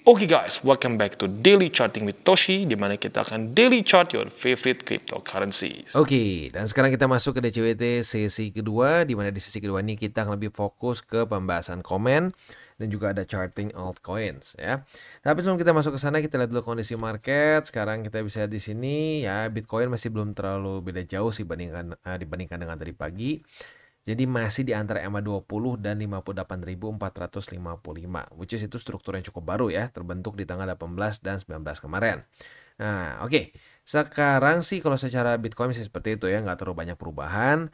Oke guys, welcome back to Daily Charting with Toshi, di mana kita akan daily chart your favorite cryptocurrencies. Oke, dan sekarang kita masuk ke DCWT sesi kedua, di mana di sesi kedua ini kita akan lebih fokus ke pembahasan komen dan juga ada charting altcoins ya. Tapi sebelum kita masuk ke sana, kita lihat dulu kondisi market. Sekarang kita bisa lihat di sini ya, Bitcoin masih belum terlalu beda jauh sih dibandingkan dengan tadi pagi. Jadi masih di antara EMA 20 dan 58.455, which is itu struktur yang cukup baru ya, terbentuk di tanggal 18 dan 19 kemarin. Nah, oke. Sekarang sih kalau secara Bitcoin masih seperti itu ya, nggak terlalu banyak perubahan.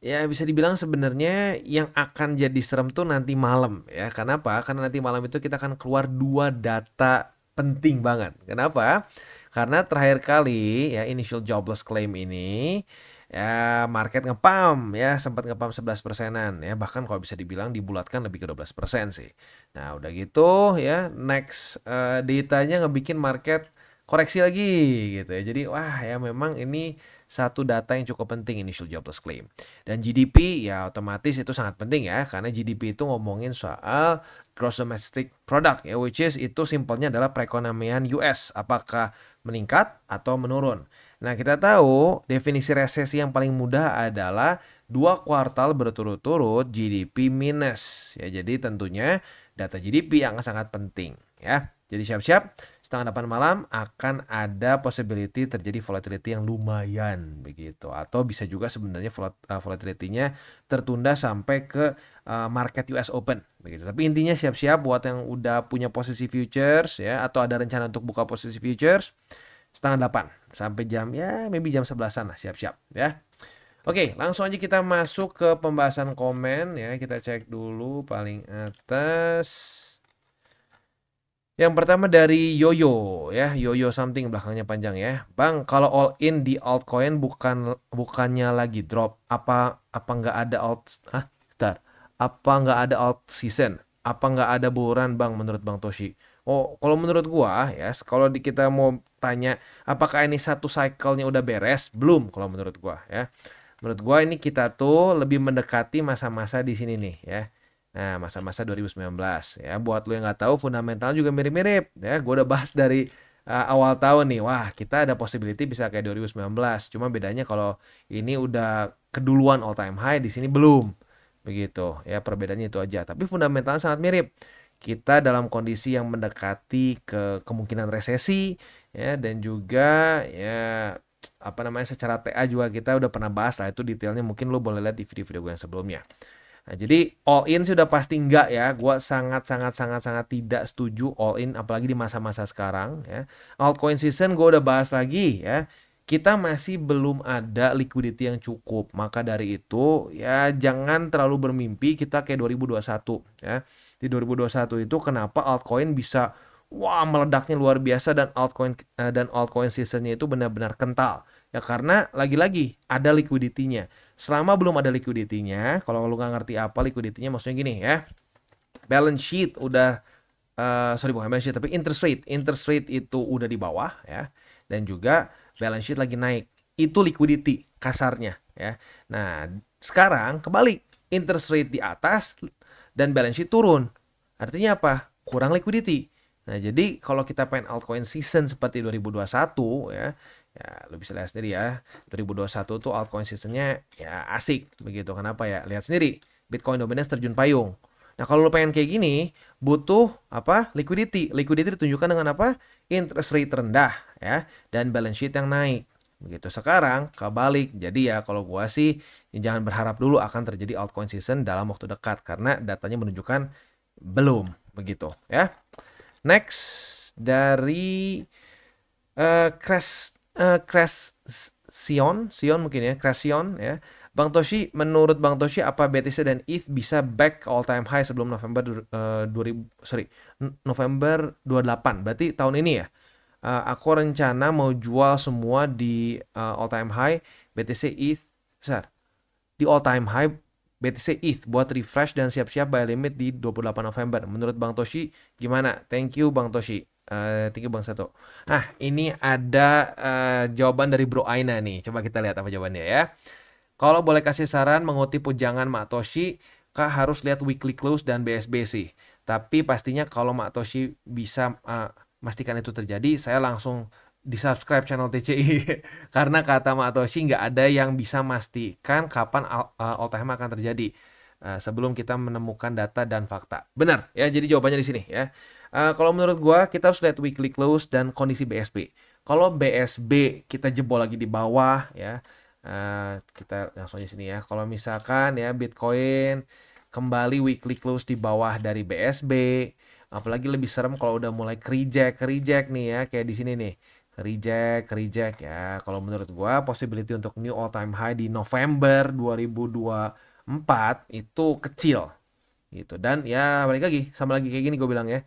Ya bisa dibilang sebenarnya yang akan jadi serem tuh nanti malam ya. Kenapa? Karena nanti malam itu kita akan keluar 2 data penting banget. Kenapa? Karena terakhir kali ya initial jobless claim ini ya market ngepam ya, sempat ngepam 11%-an ya, bahkan kalau bisa dibilang dibulatkan lebih ke 12% sih. Nah udah gitu ya, next datanya ngebikin market koreksi lagi gitu ya. Jadi wah ya memang ini satu data yang cukup penting, initial jobless claim. Dan GDP ya otomatis itu sangat penting ya, karena GDP itu ngomongin soal gross domestic product ya, which is itu simpelnya adalah perekonomian US, apakah meningkat atau menurun. Nah kita tahu definisi resesi yang paling mudah adalah 2 kuartal berturut-turut GDP minus ya. Jadi tentunya data GDP yang sangat penting ya. Jadi siap-siap, setengah 8 malam akan ada possibility terjadi volatility yang lumayan begitu. Atau bisa juga sebenarnya volatility-nya tertunda sampai ke market US Open begitu. Tapi intinya siap-siap buat yang udah punya posisi futures ya, atau ada rencana untuk buka posisi futures, setengah 8 sampai jam ya maybe jam 11-an lah, siap-siap ya. Oke, langsung aja kita masuk ke pembahasan komen ya. Kita cek dulu paling atas. Yang pertama dari Yoyo ya, Yoyo something belakangnya panjang ya. Bang, kalau all in di altcoin bukannya lagi drop, apa nggak ada Apa nggak ada alt season? Apa nggak ada buruan Bang menurut Bang Toshi? Oh, kalau menurut gua ya, kalau kita mau tanya apakah ini satu cycle-nya udah beres? Belum kalau menurut gua ya. Menurut gua ini kita tuh lebih mendekati masa-masa di sini nih ya. Nah, masa-masa 2019 ya. Buat lu yang nggak tahu, fundamental juga mirip-mirip ya. Gue udah bahas dari awal tahun nih. Wah, kita ada possibility bisa kayak 2019. Cuma bedanya kalau ini udah keduluan all time high, di sini belum. Begitu ya, perbedaannya itu aja. Tapi fundamentalnya sangat mirip. Kita dalam kondisi yang mendekati ke kemungkinan resesi ya, dan juga ya apa namanya, secara TA juga kita udah pernah bahas lah itu detailnya, mungkin lu boleh lihat di video-video gue yang sebelumnya. Nah, jadi all in sudah pasti enggak ya. Gua sangat tidak setuju all in, apalagi di masa-masa sekarang ya. Altcoin season gue udah bahas lagi ya. Kita masih belum ada liquidity yang cukup. Maka dari itu ya jangan terlalu bermimpi kita kayak 2021 ya. Di 2021 itu kenapa altcoin bisa wah meledaknya luar biasa, dan altcoin seasonnya itu benar-benar kental. Ya karena lagi-lagi ada liquidity-nya. Selama belum ada liquidity-nya, kalau lu nggak ngerti apa liquidity-nya, maksudnya gini ya. Balance sheet udah bukan balance sheet tapi interest rate itu udah di bawah ya. Dan juga balance sheet lagi naik. Itu liquidity kasarnya ya. Nah, sekarang kebalik. Interest rate di atas dan balance sheet turun. Artinya apa? Kurang liquidity. Nah, jadi kalau kita pengen altcoin season seperti 2021 ya, ya lu bisa lihat sendiri ya. 2021 tuh altcoin seasonnya ya asik begitu. Kenapa ya? Lihat sendiri. Bitcoin dominance terjun payung. Nah, kalau lu pengen kayak gini, butuh apa? Liquidity. Liquidity ditunjukkan dengan apa? Interest rate rendah ya, dan balance sheet yang naik. Begitu. Sekarang kebalik. Jadi ya kalau gua sih jangan berharap dulu akan terjadi altcoin season dalam waktu dekat, karena datanya menunjukkan belum begitu ya. Next dari Sion mungkin ya, Crasion ya. Bang Toshi, menurut Bang Toshi apa BTC dan ETH bisa back all time high sebelum November November 28? Berarti tahun ini ya. Aku rencana mau jual semua di all time high BTC ETH di all time high BTC ETH buat refresh dan siap-siap buy limit di 28 November. Menurut Bang Toshi gimana? Thank you Bang Toshi. Thank you Bang Sato. Nah, ini ada jawaban dari Bro Aina nih. Coba kita lihat apa jawabannya ya. Kalau boleh kasih saran mengutip ujangan Mak Toshi, Kak harus lihat weekly close dan BSB sih. Tapi pastinya kalau Mak Toshi bisa memastikan itu terjadi, saya langsung di-subscribe channel TCI. Karena kata Mak Toshi nggak ada yang bisa memastikan kapan all time akan terjadi. Sebelum kita menemukan data dan fakta. Benar ya, jadi jawabannya di sini ya. Kalau menurut gua kita harus lihat weekly close dan kondisi BSB. Kalau BSB kita jebol lagi di bawah ya, kita langsung aja sini ya. Kalau misalkan ya Bitcoin kembali weekly close di bawah dari BSB, apalagi lebih serem kalau udah mulai reject nih ya, kayak di sini nih. Reject ya. Kalau menurut gua possibility untuk new all time high di November 2024 itu kecil gitu. Dan ya balik lagi sama lagi kayak gini gue bilang ya,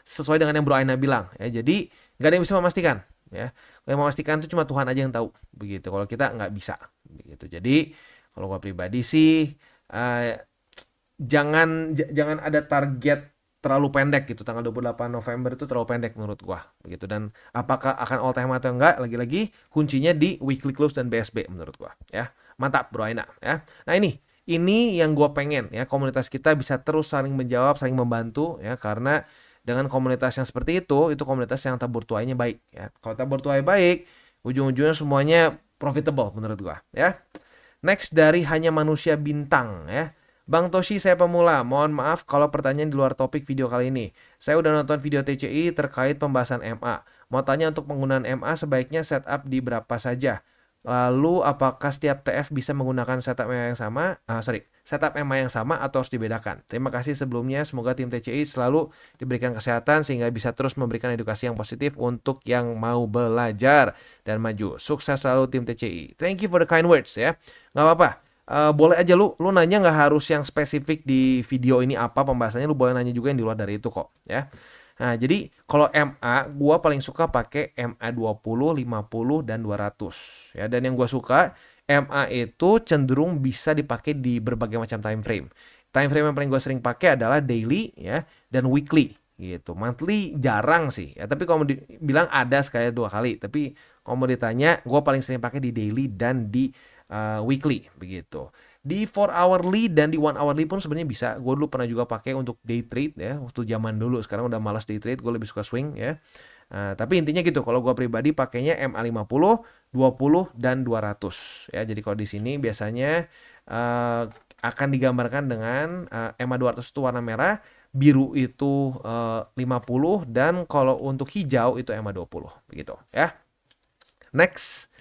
sesuai dengan yang Bro Aina bilang ya. Jadi nggak ada yang bisa memastikan ya. Yang memastikan itu cuma Tuhan aja yang tahu begitu. Kalau kita nggak bisa begitu. Jadi kalau gue pribadi sih jangan ada target terlalu pendek gitu. Tanggal 28 November itu terlalu pendek menurut gua begitu. Dan apakah akan all time atau enggak, lagi-lagi kuncinya di weekly close dan BSB menurut gua ya. Mantap Bro Aina ya. Nah ini yang gua pengen ya, komunitas kita bisa terus saling menjawab, saling membantu ya, karena dengan komunitas yang seperti itu komunitas yang tabur tuainya baik ya. Kalau tabur tuai baik, ujung-ujungnya semuanya profitable menurut gua ya. Next dari Hanya Manusia Bintang ya. Bang Toshi, saya pemula. Mohon maaf kalau pertanyaan di luar topik video kali ini. Saya udah nonton video TCI terkait pembahasan MA. Mau tanya untuk penggunaan MA sebaiknya setup di berapa saja? Lalu apakah setiap TF bisa menggunakan setup MA yang sama? Setup MA yang sama atau harus dibedakan? Terima kasih sebelumnya. Semoga tim TCI selalu diberikan kesehatan sehingga bisa terus memberikan edukasi yang positif untuk yang mau belajar dan maju. Sukses selalu tim TCI. Thank you for the kind words ya. Nggak apa-apa. Boleh aja lu nanya, nggak harus yang spesifik di video ini apa pembahasannya, lu boleh nanya juga yang di luar dari itu kok ya. Nah, jadi kalau MA gua paling suka pakai MA 20, 50 dan 200 ya. Dan yang gua suka MA itu cenderung bisa dipakai di berbagai macam time frame. Time frame yang paling gua sering pakai adalah daily ya dan weekly gitu. Monthly jarang sih ya, tapi kalau dibilang ada sekali 2 kali, tapi kalau mau ditanya gua paling sering pakai di daily dan di weekly begitu. Di 4 hourly dan di 1 hourly pun sebenarnya bisa. Gue dulu pernah juga pakai untuk day trade ya, waktu zaman dulu. Sekarang udah malas day trade, gue lebih suka swing ya. Tapi intinya gitu, kalau gue pribadi pakainya MA 50, 20 dan 200 ya. Jadi kalau di sini biasanya akan digambarkan dengan MA 200 itu warna merah, biru itu 50, dan kalau untuk hijau itu MA 20 begitu ya. Next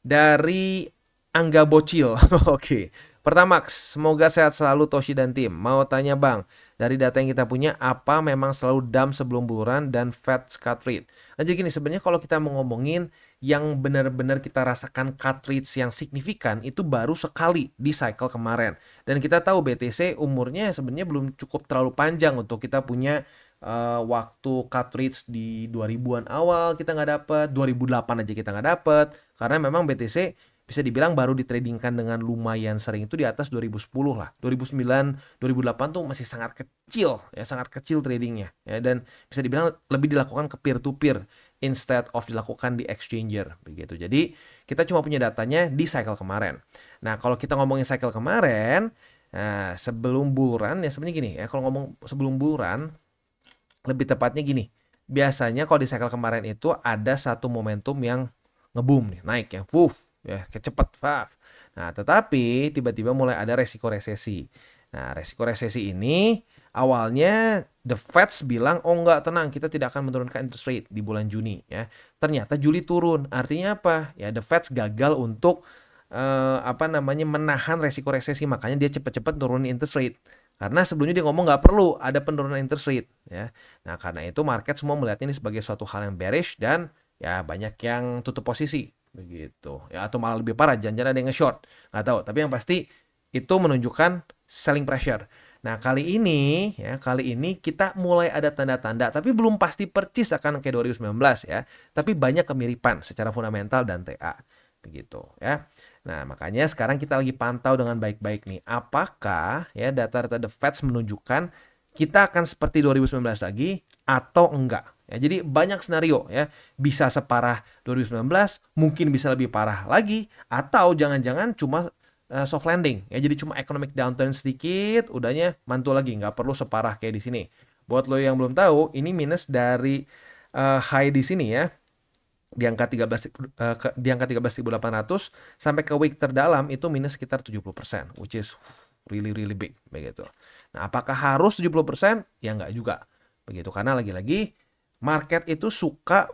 dari Angga Bocil. Oke. Pertamax, semoga sehat selalu Toshi dan tim. Mau tanya Bang, dari data yang kita punya, apa memang selalu dump sebelum buluran dan Fed cut rate? Nah, jadi gini, sebenarnya kalau kita mau ngomongin yang benar-benar kita rasakan cut rates yang signifikan, itu baru sekali di cycle kemarin. Dan kita tahu BTC umurnya sebenarnya belum cukup terlalu panjang untuk kita punya waktu cut rates di 2000-an awal kita nggak dapet, 2008 aja kita nggak dapet, karena memang BTC bisa dibilang baru ditradingkan dengan lumayan sering itu di atas 2010 lah. 2009, 2008 tuh masih sangat kecil ya, sangat kecil tradingnya ya, dan bisa dibilang lebih dilakukan ke peer to peer instead of dilakukan di exchanger begitu. Jadi kita cuma punya datanya di cycle kemarin. Nah, kalau kita ngomongin cycle kemarin, sebelum bull run ya sebenarnya gini ya, kalau ngomong sebelum bull run lebih tepatnya gini. Biasanya kalau di cycle kemarin itu ada satu momentum yang ngeboom nih, naik ya, ya, cepet. Nah, tetapi tiba-tiba mulai ada resiko resesi. Nah, resiko resesi ini awalnya the Feds bilang, oh enggak, tenang, kita tidak akan menurunkan interest rate di bulan Juni ya. Ternyata Juli turun. Artinya apa? Ya, the Feds gagal untuk menahan resiko resesi, makanya dia cepet-cepet turunin interest rate. Karena sebelumnya dia ngomong nggak perlu ada penurunan interest rate ya. Nah, karena itu market semua melihat ini sebagai suatu hal yang bearish dan ya banyak yang tutup posisi begitu ya, atau malah lebih parah jangan-jangan ada yang nge-short, nggak tahu, tapi yang pasti itu menunjukkan selling pressure. Nah, kali ini kita mulai ada tanda-tanda, tapi belum pasti percis akan kayak 2019 ya, tapi banyak kemiripan secara fundamental dan TA begitu ya. Nah, makanya sekarang kita lagi pantau dengan baik-baik nih, apakah ya data-data The Fed menunjukkan kita akan seperti 2019 lagi atau enggak. Ya, jadi banyak skenario ya, bisa separah 2019, mungkin bisa lebih parah lagi, atau jangan-jangan cuma soft landing ya, jadi cuma economic downturn sedikit, udahnya mantul lagi, nggak perlu separah kayak di sini. Buat lo yang belum tahu, ini minus dari high di sini ya, di angka 13.800 sampai ke week terdalam itu minus sekitar 70%, which is really big begitu. Nah, apakah harus 70%? Ya nggak juga begitu, karena lagi-lagi market itu suka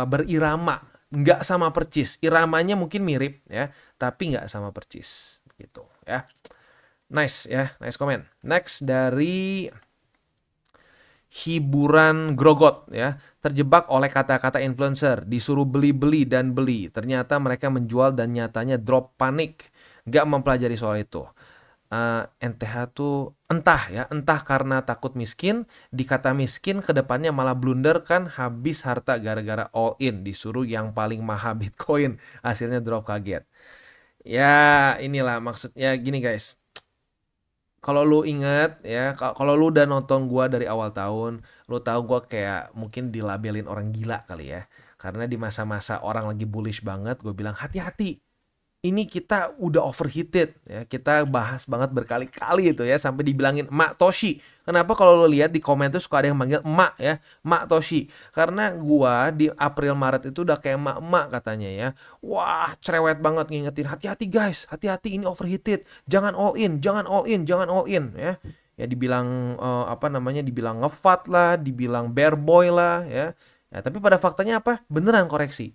berirama, nggak sama percis. Iramanya mungkin mirip ya, tapi nggak sama percis gitu ya. Nice ya, nice comment. Next dari hiburan grogot ya, terjebak oleh kata-kata influencer, disuruh beli dan beli, ternyata mereka menjual dan nyatanya drop, panik, nggak mempelajari soal itu. NTH tuh entah karena takut miskin, dikata miskin kedepannya malah blunder kan, habis harta gara-gara all in, disuruh yang paling mahal Bitcoin, hasilnya drop, kaget. Ya inilah maksudnya gini guys. Kalau lu inget ya, kalau lu udah nonton gua dari awal tahun, lu tahu gua kayak mungkin dilabelin orang gila kali ya. Karena di masa-masa orang lagi bullish banget, gue bilang hati-hati. Ini kita udah overheated ya. Kita bahas banget berkali-kali itu ya, sampai dibilangin Mak Toshi. Kenapa kalau lo lihat di komen tuh suka ada yang manggil Mak ya, Mak Toshi. Karena gua di April Maret itu udah kayak emak-emak katanya ya. Wah, cerewet banget ngingetin, hati-hati guys, hati-hati ini overheated. Jangan all in ya. Ya dibilang dibilang ngefat lah, dibilang bear boy lah ya. Ya, tapi pada faktanya apa? Beneran koreksi.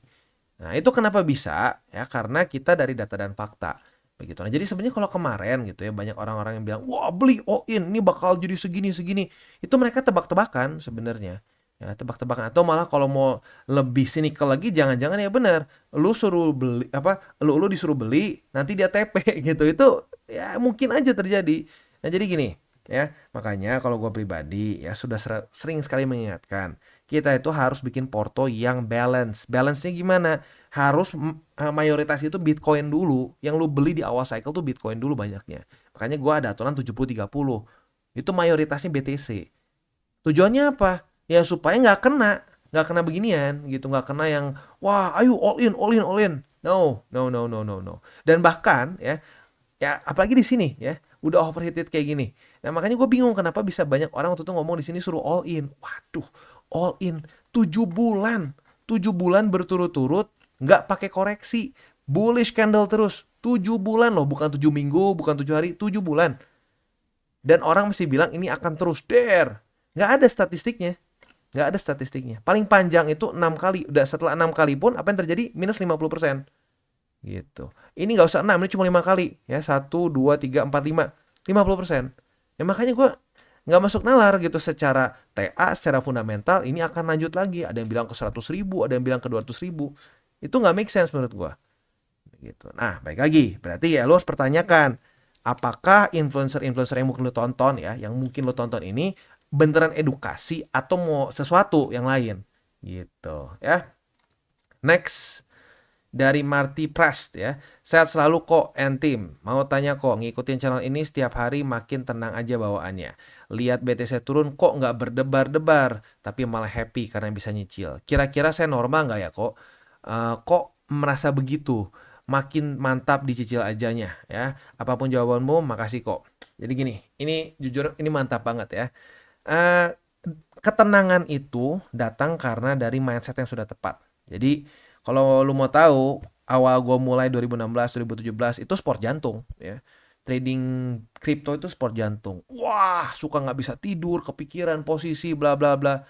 Nah, itu kenapa bisa? Ya, karena kita dari data dan fakta. Begitu. Nah, jadi sebenarnya kalau kemarin gitu ya, banyak orang-orang yang bilang, "Wah, beli all in, ini bakal jadi segini." Itu mereka tebak-tebakan sebenarnya. Ya, tebak-tebakan, atau malah kalau mau lebih sinikal lagi, jangan-jangan ya benar, lu suruh beli lu disuruh beli, nanti dia TP gitu. Itu ya mungkin aja terjadi. Nah, jadi gini, ya, makanya kalau gue pribadi ya sudah sering sekali mengingatkan, kita itu harus bikin porto yang balance. Balance-nya gimana? Harus mayoritas itu Bitcoin dulu. Yang lu beli di awal cycle tuh Bitcoin dulu banyaknya. Makanya gue ada aturan 70-30. Itu mayoritasnya BTC. Tujuannya apa? Ya supaya nggak kena beginian gitu, nggak kena yang wah ayo all in. No. Dan bahkan ya apalagi di sini ya udah overheated kayak gini. Nah, makanya gue bingung kenapa bisa banyak orang waktu itu ngomong di sini suruh all in. Waduh, all in 7 bulan. 7 bulan berturut-turut nggak pakai koreksi. Bullish candle terus. 7 bulan loh, bukan 7 minggu, bukan 7 hari, 7 bulan. Dan orang mesti bilang ini akan terus der. Nggak ada statistiknya. Paling panjang itu 6 kali. Udah setelah 6 kali pun apa yang terjadi? Minus 50%. Gitu. Ini nggak usah 6, ini cuma 5 kali. Ya, 1, 2, 3, 4, 5. 50%. Ya makanya gue nggak masuk nalar gitu secara TA, secara fundamental ini akan lanjut lagi. Ada yang bilang ke 100.000, ada yang bilang ke 200.000. Itu nggak make sense menurut gue. Gitu. Nah, baik lagi. Berarti ya lo harus pertanyakan, apakah influencer-influencer yang mungkin lo tonton ya, yang mungkin lo tonton ini beneran edukasi atau mau sesuatu yang lain. Gitu ya. Next. Dari Marty Prest ya, sehat selalu kok and team. Mau tanya kok, ngikutin channel ini setiap hari makin tenang aja bawaannya. Lihat BTC turun kok nggak berdebar-debar, tapi malah happy karena bisa nyicil. Kira-kira saya normal nggak ya kok? Kok merasa begitu? Makin mantap dicicil ajanya ya. Apapun jawabanmu, makasih kok. Jadi gini, ini jujur ini mantap banget ya. Ketenangan itu datang karena dari mindset yang sudah tepat. Jadi kalau lu mau tahu, awal gue mulai 2016-2017 itu sport jantung ya. Trading kripto itu sport jantung. Wah, suka nggak bisa tidur, kepikiran posisi, bla bla bla.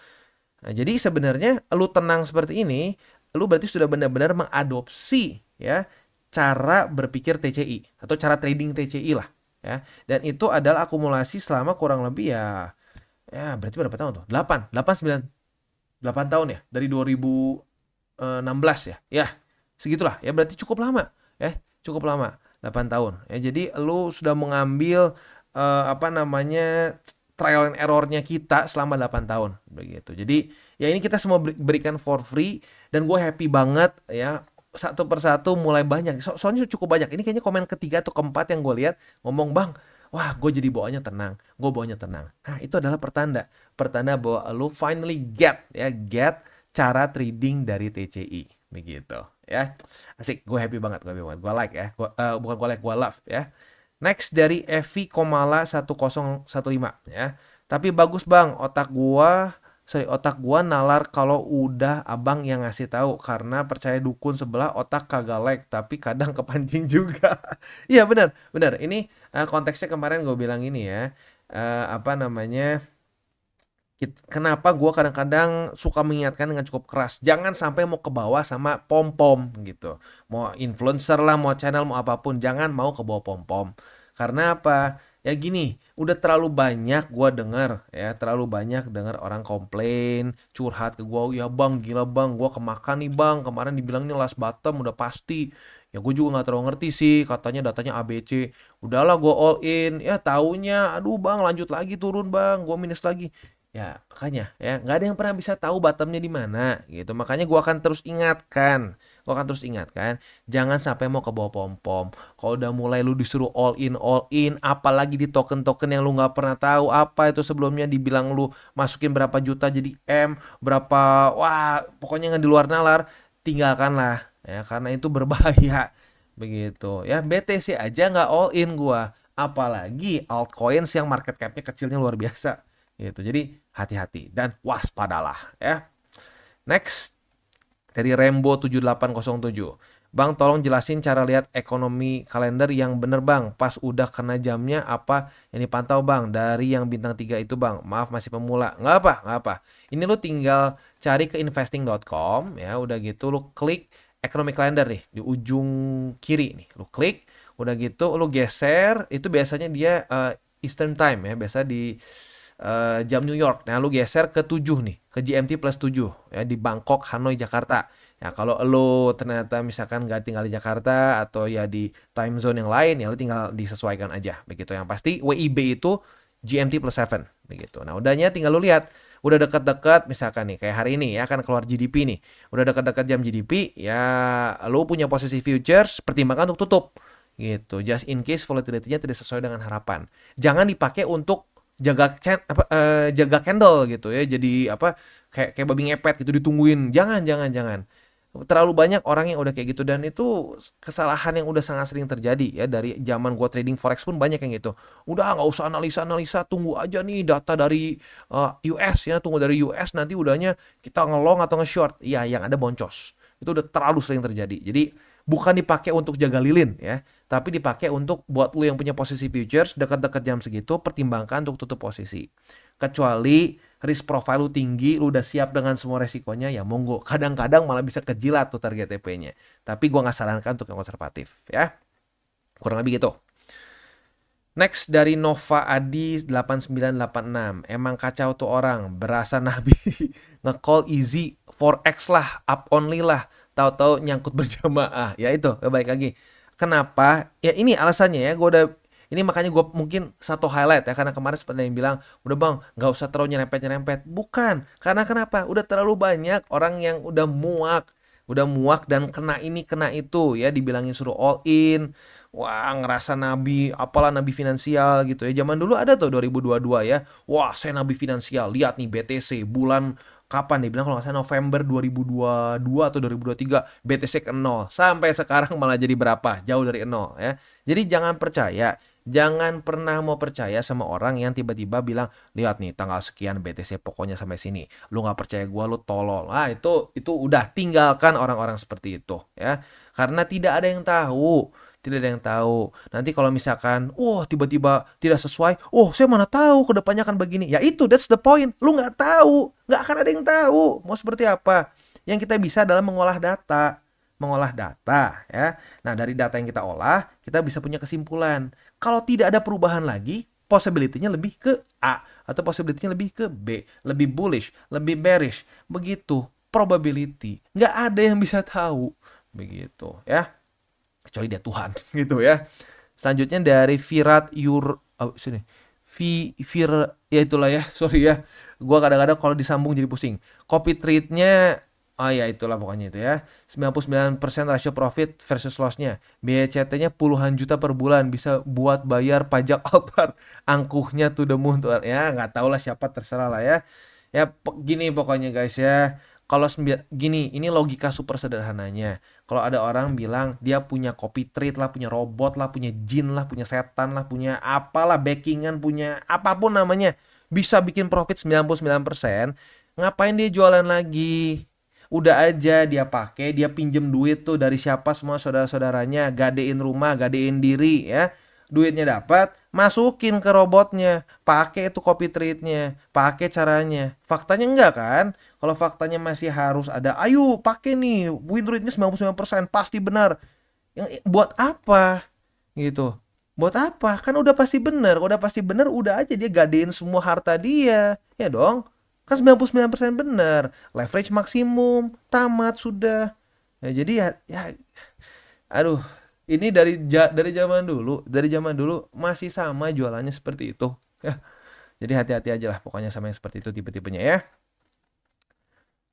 Nah, jadi sebenarnya lu tenang seperti ini, lu berarti sudah benar-benar mengadopsi ya cara berpikir TCI atau cara trading TCI lah ya. Dan itu adalah akumulasi selama kurang lebih ya berarti berapa tahun tuh? 8 tahun ya, dari 2016 ya. Ya, segitulah. Ya berarti cukup lama ya, 8 tahun. Ya jadi lu sudah mengambil trial and error-nya kita selama 8 tahun begitu. Jadi ya ini kita semua berikan for free dan gue happy banget ya, satu persatu mulai banyak. Soalnya cukup banyak. Ini kayaknya komen ketiga atau keempat yang gue lihat ngomong, "Bang, wah gue jadi bawaannya tenang, gue bawanya tenang." Nah itu adalah pertanda bahwa lu finally get cara trading dari TCI begitu ya. Asik, gue happy banget, gue like ya, bukan gue like, gue love ya. Next dari Evi Komala 1015 ya. Tapi bagus bang, otak gua nalar kalau udah abang yang ngasih tahu, karena percaya dukun sebelah otak kagak like tapi kadang kepancing juga. Iya benar, benar. Ini konteksnya kemarin gue bilang ini ya. Apa namanya? Kenapa gue kadang-kadang suka mengingatkan dengan cukup keras, jangan sampai mau ke bawah sama pom-pom gitu, mau influencer lah, mau channel, mau apapun, jangan mau ke bawah pom-pom. Karena apa ya, gini, udah terlalu banyak gue denger ya, terlalu banyak denger orang komplain, curhat ke gue, ya bang gila bang, gue kemakan nih bang, kemarin dibilangnya last bottom udah pasti. Ya gue juga nggak terlalu ngerti sih, katanya datanya ABC, udahlah gue all in, ya taunya aduh bang lanjut lagi turun bang, gue minus lagi. Ya, makanya ya nggak ada yang pernah bisa tahu bottomnya di mana gitu. Makanya gua akan terus ingatkan, jangan sampai mau ke bawah pom-pom. Kalau udah mulai lu disuruh all in, apalagi di token-token yang lu nggak pernah tahu apa itu sebelumnya, dibilang lu masukin berapa juta jadi berapa, wah pokoknya nggak di luar nalar, tinggalkanlah ya, karena itu berbahaya begitu ya. BTC aja nggak all in gua, apalagi altcoins yang market capnya kecilnya luar biasa gitu. Jadi hati-hati dan waspadalah ya. Next dari Rembo 7807. Bang tolong jelasin cara lihat ekonomi kalender yang bener bang. Pas udah kena jamnya apa yang dipantau bang. Dari yang bintang 3 itu bang. Maaf masih pemula. Nggak apa. Ini lu tinggal cari ke investing.com ya. Udah gitu lu klik ekonomi kalender nih di ujung kiri nih. Lu klik. Udah gitu lu geser. Itu biasanya dia Eastern Time ya. Biasa di jam New York. Nah, lu geser ke 7 nih, ke GMT plus 7 ya, di Bangkok, Hanoi, Jakarta. Ya, kalau lu ternyata misalkan nggak tinggal di Jakarta atau ya di time zone yang lain, ya lu tinggal disesuaikan aja begitu. Yang pasti WIB itu GMT plus 7 begitu. Nah, udahnya tinggal lu lihat, udah dekat-dekat misalkan nih kayak hari ini ya kan keluar GDP nih. Udah dekat-dekat jam GDP, ya lu punya posisi futures, pertimbangkan untuk tutup gitu. Just in case volatility-nya tidak sesuai dengan harapan. Jangan dipakai untuk jaga candle gitu ya, jadi apa, kayak babi ngepet gitu ditungguin. Jangan terlalu banyak orang yang udah kayak gitu, dan itu kesalahan yang udah sangat sering terjadi ya. Dari zaman gua trading forex pun banyak yang gitu, udah nggak usah analisa, tunggu aja nih data dari US ya, tunggu dari US nanti udahnya kita ngelong atau nge-short. Iya, yang ada boncos. Itu udah terlalu sering terjadi. Jadi bukan dipakai untuk jaga lilin ya, tapi dipakai untuk buat lu yang punya posisi futures dekat-dekat jam segitu, pertimbangkan untuk tutup posisi. Kecuali risk profile lu tinggi, lu udah siap dengan semua resikonya, ya monggo. Kadang-kadang malah bisa kejilat tuh target TP-nya. Tapi gua nggak sarankan untuk yang konservatif ya. Kurang lebih gitu. Next dari Nova Adi 8986. Emang kacau tuh orang, berasa nabi. Nge-call easy 4x lah, up only lah. Tahu-tahu nyangkut berjamaah. Ya itu, baik lagi. Kenapa? Ya ini alasannya ya, ini makanya gue mungkin satu highlight ya, karena kemarin seperti yang bilang, udah bang nggak usah terlalu nyerempet. Bukan, karena kenapa? Udah terlalu banyak orang yang udah muak dan kena ini kena itu ya, dibilangin suruh all in. Wah, ngerasa nabi, apalah nabi finansial gitu ya. Zaman dulu ada tuh 2022 ya. Wah, saya nabi finansial. Lihat nih BTC bulan kapan nih, bilang kalau nggak salah November 2022 atau 2023 BTC ke 0. Sampai sekarang malah jadi berapa? Jauh dari 0 ya. Jadi jangan percaya. Jangan pernah mau percaya sama orang yang tiba-tiba bilang, lihat nih tanggal sekian BTC pokoknya sampai sini. Lu nggak percaya gua, lu tolol. Ah, itu udah, tinggalkan orang-orang seperti itu ya. Karena tidak ada yang tahu. Nanti kalau misalkan, tiba-tiba tidak sesuai, saya mana tahu kedepannya akan begini. Ya itu, that's the point. Lu nggak tahu, nggak akan ada yang tahu mau seperti apa. Yang kita bisa adalah mengolah data ya. Nah, dari data yang kita olah, kita bisa punya kesimpulan. Kalau tidak ada perubahan lagi, possibility-nya lebih ke A atau possibility-nya lebih ke B, lebih bullish, lebih bearish. Begitu probability. Nggak ada yang bisa tahu. Begitu ya. Kecuali dia Tuhan gitu ya. Selanjutnya dari Virat ya itulah ya, sorry ya. Gua kadang-kadang kalau disambung jadi pusing. Copy trade-nya ya itulah pokoknya itu ya. 99% rasio profit versus loss-nya. BCT-nya puluhan juta per bulan, bisa buat bayar pajak altar. Angkuhnya to the moon tuh. Ya nggak tahu lah siapa, terserah lah ya. Ya gini pokoknya guys ya. kalau gini, ini logika super sederhananya. Kalau ada orang bilang dia punya copy trade lah, punya robot lah, punya jin lah, punya setan lah, punya apalah, backingan, punya apapun namanya, bisa bikin profit 99%, ngapain dia jualan lagi? Udah aja dia pakai, dia pinjem duit tuh dari siapa semua saudara-saudaranya, gadein rumah, gadein diri ya. Duitnya dapat, masukin ke robotnya, pakai itu copy trade-nya, pakai caranya. Faktanya enggak kan? Kalau faktanya masih harus ada, ayo pakai nih, win rate-nya 99%, pasti benar. Buat apa? Gitu. Buat apa? Kan udah pasti benar. Udah pasti benar, udah aja dia gadein semua harta dia. Ya dong. Kan 99% benar. Leverage maksimum, tamat sudah. Ya, jadi ya aduh, ini dari zaman dulu masih sama jualannya seperti itu. Ya, jadi hati-hati aja lah pokoknya sama yang seperti itu tipe-tipenya ya.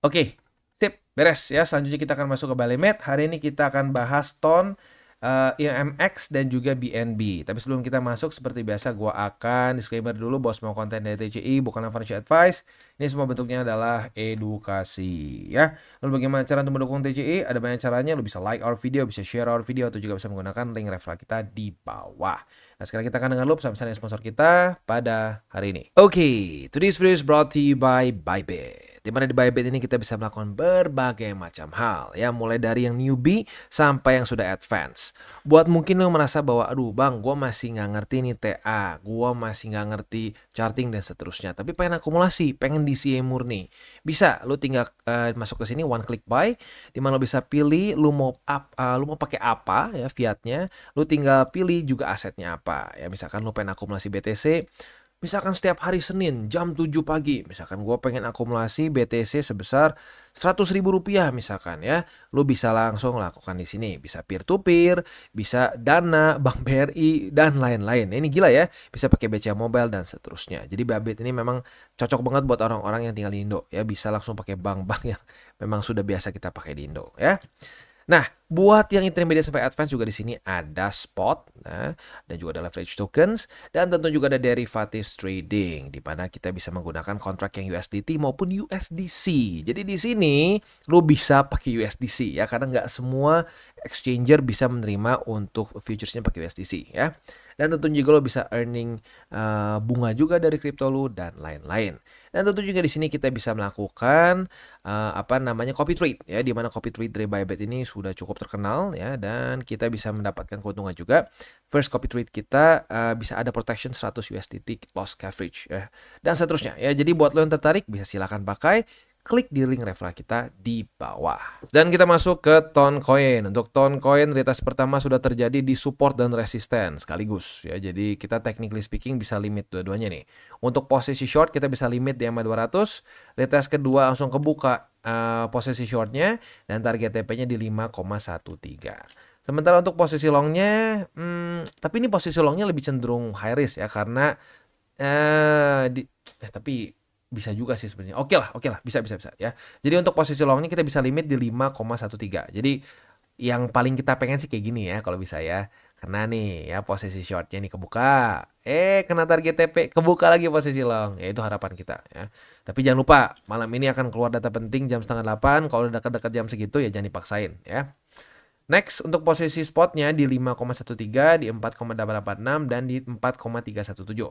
Oke, sip, beres ya. Selanjutnya kita akan masuk ke Balimet. Hari ini kita akan bahas TON, IMX dan juga BNB. Tapi sebelum kita masuk, seperti biasa gua akan disclaimer dulu bahwa semua konten dari TCI bukanlah financial advice. Ini semua bentuknya adalah edukasi ya. Lalu bagaimana cara untuk mendukung TCI? Ada banyak caranya. Lu bisa like our video, bisa share our video, atau juga bisa menggunakan link referral kita di bawah. Nah, sekarang kita akan dengar dulu pesan-pesan sponsor kita pada hari ini. Oke, today's video is brought to you by Bybit. Dimana di Bybit ini kita bisa melakukan berbagai macam hal ya, mulai dari yang newbie sampai yang sudah advance. Buat mungkin lo merasa bahwa aduh bang, gue masih nggak ngerti nih TA, gue masih nggak ngerti charting dan seterusnya, tapi pengen akumulasi, pengen DCA murni, bisa lo tinggal masuk ke sini one click buy, dimana lo bisa pilih lo mau pakai apa ya fiatnya, lo tinggal pilih juga asetnya apa ya. Misalkan lo pengen akumulasi BTC, misalkan setiap hari Senin jam 7 pagi, misalkan gue pengen akumulasi BTC sebesar 100.000 rupiah misalkan ya, lu bisa langsung lakukan di sini. Bisa peer to peer, bisa Dana, Bank BRI dan lain-lain. Ini gila ya, bisa pakai BCA Mobile dan seterusnya. Jadi Bybit ini memang cocok banget buat orang-orang yang tinggal di Indo ya, bisa langsung pakai bank-bank yang memang sudah biasa kita pakai di Indo ya. Nah, buat yang intermediate sampai advance juga di sini ada spot, nah, dan juga ada leverage tokens, dan tentu juga ada derivatives trading, di mana kita bisa menggunakan kontrak yang USDT maupun USDC. Jadi di sini lo bisa pakai USDC ya, karena nggak semua exchanger bisa menerima untuk futuresnya pakai USDC ya. Dan tentu juga lo bisa earning bunga juga dari kripto lo dan lain-lain. Dan tentu juga di sini kita bisa melakukan copy trade ya, di mana copy trade dari Bybit ini sudah cukup terkenal ya, dan kita bisa mendapatkan keuntungan juga. First copy trade kita bisa ada protection 100 USDT loss coverage ya, dan seterusnya ya. Jadi buat lo yang tertarik bisa silakan pakai, klik di link referral kita di bawah. Dan kita masuk ke Toncoin. Untuk Toncoin, retest pertama sudah terjadi di support dan resisten sekaligus ya. Jadi kita technically speaking bisa limit dua-duanya nih. Untuk posisi short kita bisa limit di EMA 200. Retest kedua langsung kebuka posisi shortnya, dan target TP-nya di 5,13. Sementara untuk posisi longnya, tapi ini posisi longnya lebih cenderung high risk ya, karena tapi bisa juga sih sebenarnya. Oke lah, bisa ya. Jadi untuk posisi longnya kita bisa limit di 5,13. Jadi yang paling kita pengen sih kayak gini ya kalau bisa ya. Kena nih ya posisi shortnya nih kebuka. Kena target TP, kebuka lagi posisi long. Ya itu harapan kita ya. Tapi jangan lupa, malam ini akan keluar data penting jam 7:30. Kalau udah dekat-dekat jam segitu ya jangan dipaksain ya. Next, untuk posisi spotnya di 5,13, di 4,886, dan di 4,317.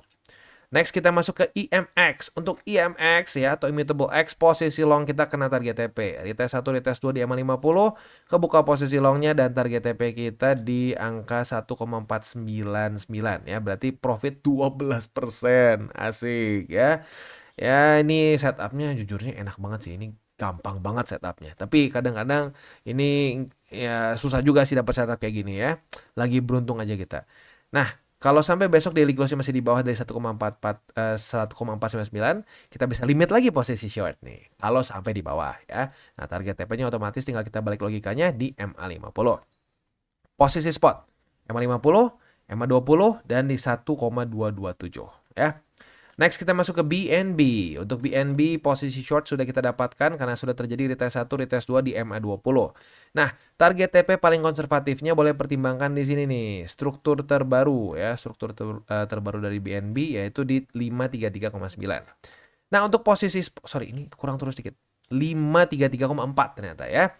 Next kita masuk ke IMX. Untuk IMX ya, atau Immutable X, posisi long kita kena target TP. Retest 1, retest 2 di EMA 50, kebuka posisi longnya dan target TP kita di angka 1,499 ya. Berarti profit 12%. Asik ya. Ya ini setupnya jujurnya enak banget sih. Ini gampang banget setupnya. Tapi kadang-kadang ini ya susah juga sih dapat setup kayak gini ya. Lagi beruntung aja kita. Nah, kalau sampai besok daily close masih di bawah dari 1,499, kita bisa limit lagi posisi short nih. Kalau sampai di bawah ya. Nah, target TP-nya otomatis tinggal kita balik logikanya di MA50. Posisi spot MA50, MA20, dan di 1,227 ya. Next kita masuk ke BNB. Untuk BNB posisi short sudah kita dapatkan karena sudah terjadi retest 1, retest 2 di MA20. Nah, target TP paling konservatifnya boleh pertimbangkan di sini nih. Struktur terbaru ya, terbaru dari BNB yaitu di 533,9. Nah, untuk posisi ini kurang turun sedikit. 533,4 ternyata ya.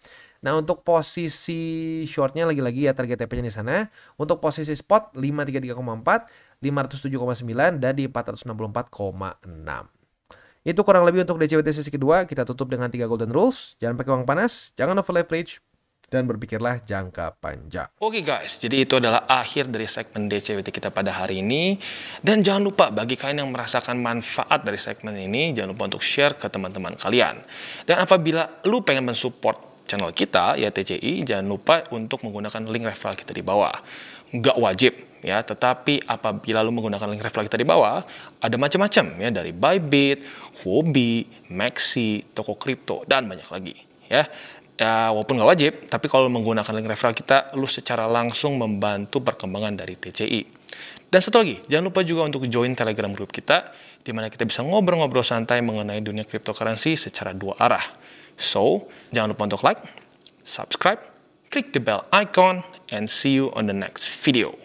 Nah, untuk posisi shortnya lagi-lagi ya target TP-nya di sana. Untuk posisi spot 533,4, 507,9 dan di 464,6. Itu kurang lebih untuk DCWT sesi kedua. Kita tutup dengan 3 golden rules. Jangan pakai uang panas, jangan over leverage, dan berpikirlah jangka panjang. Oke guys, jadi itu adalah akhir dari segmen DCWT kita pada hari ini. Dan jangan lupa bagi kalian yang merasakan manfaat dari segmen ini, jangan lupa untuk share ke teman-teman kalian. Dan apabila lu pengen mensupport channel kita, ya TCI, jangan lupa untuk menggunakan link referral kita di bawah. Nggak wajib, ya, tetapi apabila lu menggunakan link referral kita di bawah, ada macam-macam, ya, dari Bybit, Huobi, Maxi, toko kripto, dan banyak lagi, ya. Ya, walaupun nggak wajib, tapi kalau menggunakan link referral kita, lu secara langsung membantu perkembangan dari TCI. Dan satu lagi, jangan lupa juga untuk join Telegram group kita, di mana kita bisa ngobrol-ngobrol santai mengenai dunia cryptocurrency secara dua arah. So, jangan lupa untuk like, subscribe, click the bell icon, and see you on the next video.